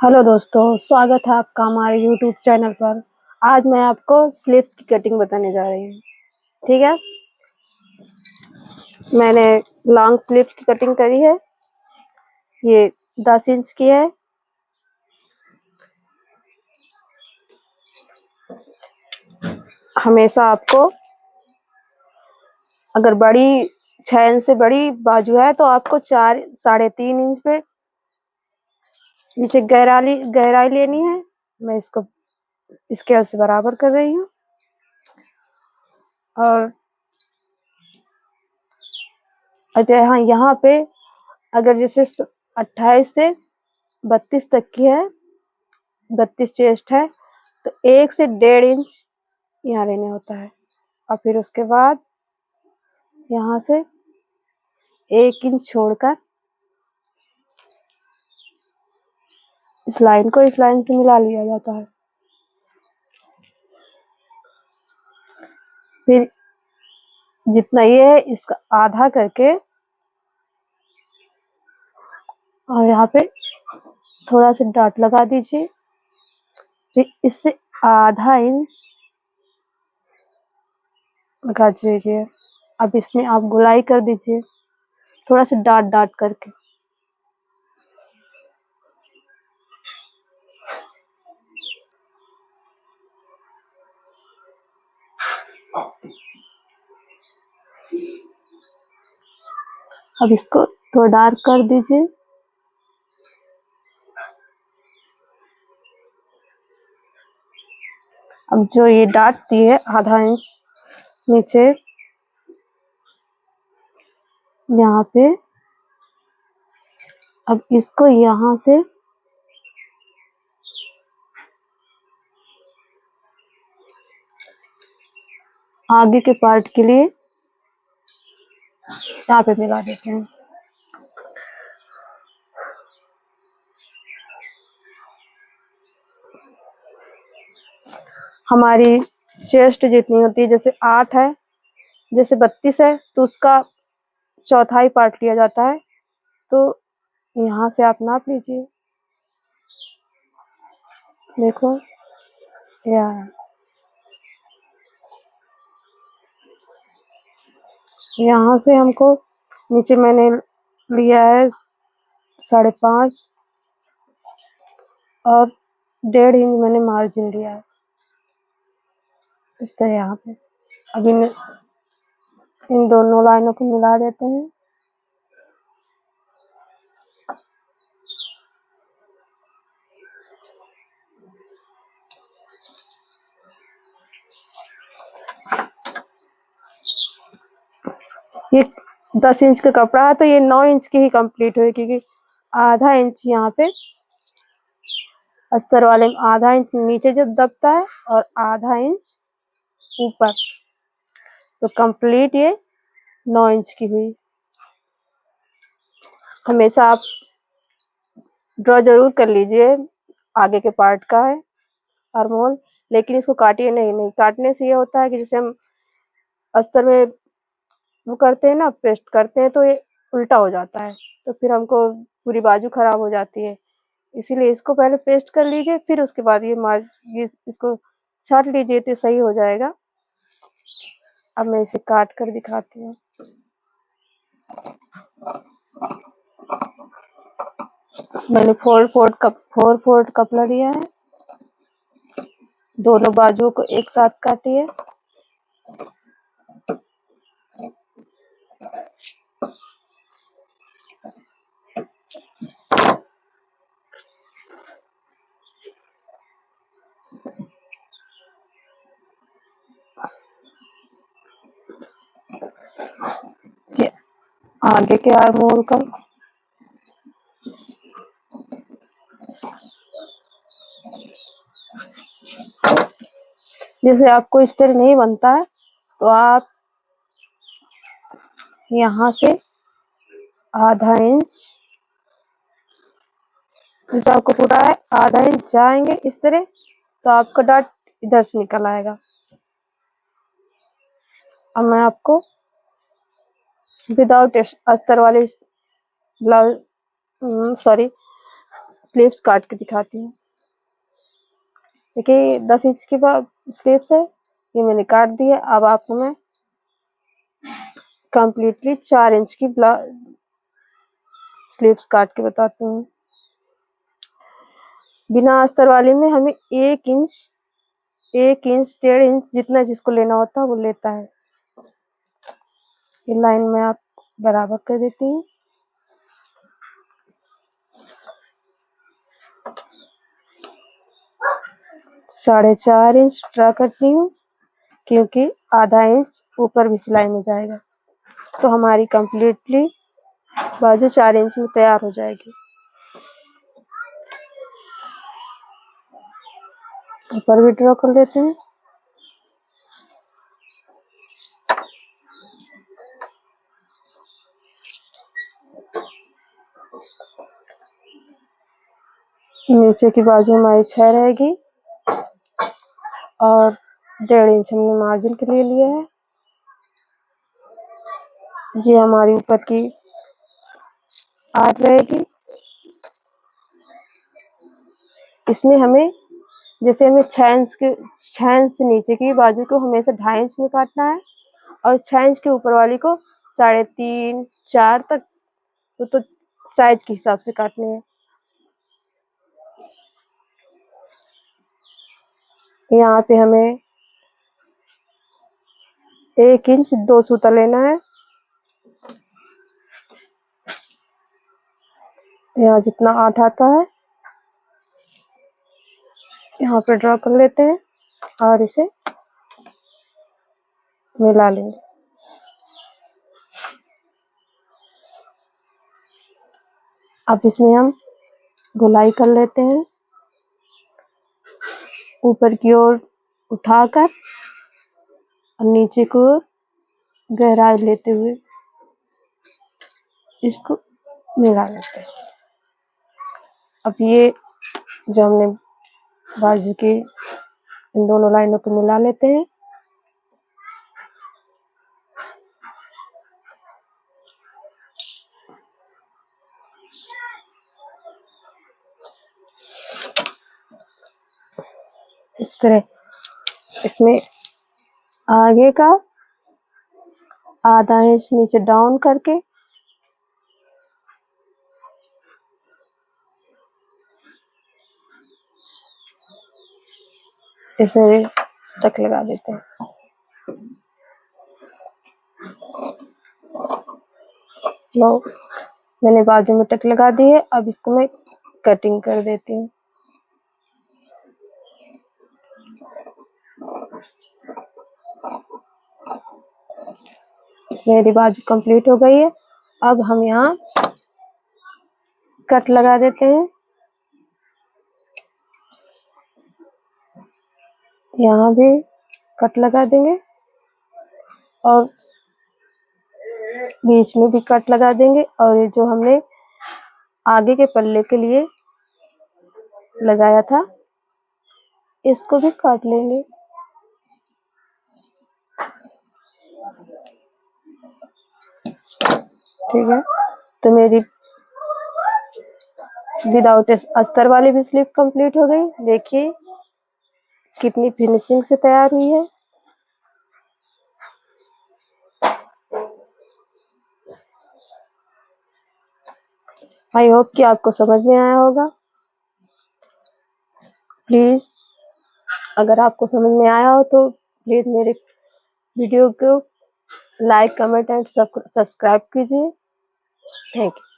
Hello दोस्तों, स्वागत है आपका हमारे यूट्यूब चैनल पर। आज मैं आपको स्लीव्स की कटिंग बताने जा रही हूँ। ठीक है, मैंने लॉन्ग स्लीव्स की कटिंग करी है। ये 10 इंच की है। हमेशा आपको अगर बड़ी 6 इंच से बड़ी बाजू है तो आपको 4 साढ़े 3 इंच पे नीचे गहराई लेनी है। मैं इसको स्केल से बराबर कर रही हूँ। और अगर हाँ, यहाँ पे अगर जैसे 28 से 32 तक की है, 32 चेस्ट है, तो 1 से 1.5 इंच यहाँ लेने होता है। और फिर उसके बाद यहाँ से 1 इंच छोड़कर इस लाइन को इस लाइन से मिला लिया जाता है। फिर जितना ये है इसका आधा करके और यहाँ पे थोड़ा सा डॉट लगा दीजिए। फिर इससे आधा इंच लगा दीजिए। अब इसमें आप गुलाई कर दीजिए थोड़ा सा डॉट डॉट करके। अब इसको थोड़ा डार्क कर दीजिए। अब जो ये डॉट दी है आधा इंच नीचे यहाँ पे, अब इसको यहाँ से आगे के पार्ट के लिए यहाँ पे मिला देते हैं। हमारी चेस्ट जितनी होती है, जैसे 8 है, जैसे 32 है, तो उसका चौथाई पार्ट लिया जाता है। तो यहाँ से आप नाप लीजिए। देखो यहाँ से हमको नीचे मैंने लिया है 5.5 और 1.5 इंच मैंने मार्जिन लिया है इस तरह। यहाँ पे अब इन दोनों लाइनों को मिला देते हैं। ये 10 इंच का कपड़ा है तो ये 9 इंच की ही कंप्लीट हुई, क्योंकि आधा इंच यहाँ पे अस्तर वाले में आधा इंच नीचे जब दबता है और आधा इंच ऊपर, तो कंप्लीट ये 9 इंच की हुई। हमेशा आप ड्रॉ जरूर कर लीजिए, आगे के पार्ट का है आर्महोल, लेकिन इसको काटिए नहीं। काटने से ये होता है कि जैसे हम अस्तर में वो करते हैं ना, पेस्ट करते हैं, तो ये उल्टा हो जाता है, तो फिर हमको पूरी बाजू खराब हो जाती है। इसीलिए इसको पहले पेस्ट कर लीजिए, फिर उसके बाद ये इसको छाट लीजिए तो सही हो जाएगा। अब मैं इसे काट कर दिखाती हूँ। मैंने 4 फोर्थ कपड़ा लिया है, दोनों बाजुओं को एक साथ काटिए। आगे के आर्महोल का जैसे आपको इस तरह नहीं बनता है तो आप यहाँ से आधा इंच, जैसे आपको पूरा है आधा इंच जाएंगे इस तरह, तो आपका डॉट इधर से निकल आएगा। अब मैं आपको विदाउट अस्तर वाले ब्लाउज स्लीव्स काट के दिखाती हूँ। देखिए 10 इंच की स्लीव्स है, ये मैंने काट दी है। अब आपको मैं कंप्लीटली 4 इंच की स्लीव्स काट के बताती हूँ। बिना अस्तर वाली में हमें 1 इंच 1.5 इंच जितना जिसको लेना होता है वो लेता है। ये लाइन में आप बराबर कर देती हूँ। साढ़े 4 इंच ड्रा करती हूँ, क्योंकि आधा इंच ऊपर भी सिलाई में जाएगा, तो हमारी कंप्लीटली बाजू 4 इंच में तैयार हो जाएगी। ऊपर भी ड्रा कर लेते हैं। नीचे की बाजू हमारी 6 रहेगी और 1.5 इंच हमने मार्जिन के लिए लिया है। ये हमारी ऊपर की 8 रहेगी। इसमें हमें जैसे हमें 6 इंच से नीचे की बाजू को हमेशा 2.5 इंच में काटना है और 6 इंच के ऊपर वाली को 3.5 4 तक तो साइज के हिसाब से काटने हैं। यहाँ पे हमें 1 इंच 2 सूता लेना है। यहाँ जितना 8 आता है यहाँ पे ड्रॉ कर लेते हैं और इसे मिला लेंगे। अब इसमें हम गोलाई कर लेते हैं, ऊपर की ओर उठाकर और नीचे को गहराई लेते हुए इसको मिला लेते हैं। अब ये जो हमने बाजू की इन दोनों लाइनों को मिला लेते हैं। इस तरह इसमें आगे का आधा इंच नीचे डाउन करके इसे टक लगा देते हैं। लो, मैंने बाजू में टक लगा दी है। अब इसको मैं कटिंग कर देती हूँ। मेरी बाजू कंप्लीट हो गई है। अब हम यहाँ कट लगा देते हैं। यहाँ भी कट लगा देंगे और बीच में भी कट लगा देंगे और ये जो हमने आगे के पल्ले के लिए लगाया था इसको भी काट लेंगे। ठीक है, तो मेरी विदाउट अस्तर वाली भी स्लीव कंप्लीट हो गई। देखिए कितनी फिनिशिंग से तैयार हुई है। आई होप कि आपको समझ में आया होगा। प्लीज अगर आपको समझ में आया हो तो प्लीज मेरे वीडियो को लाइक, कमेंट एंड सब्सक्राइब कीजिए। Thank you.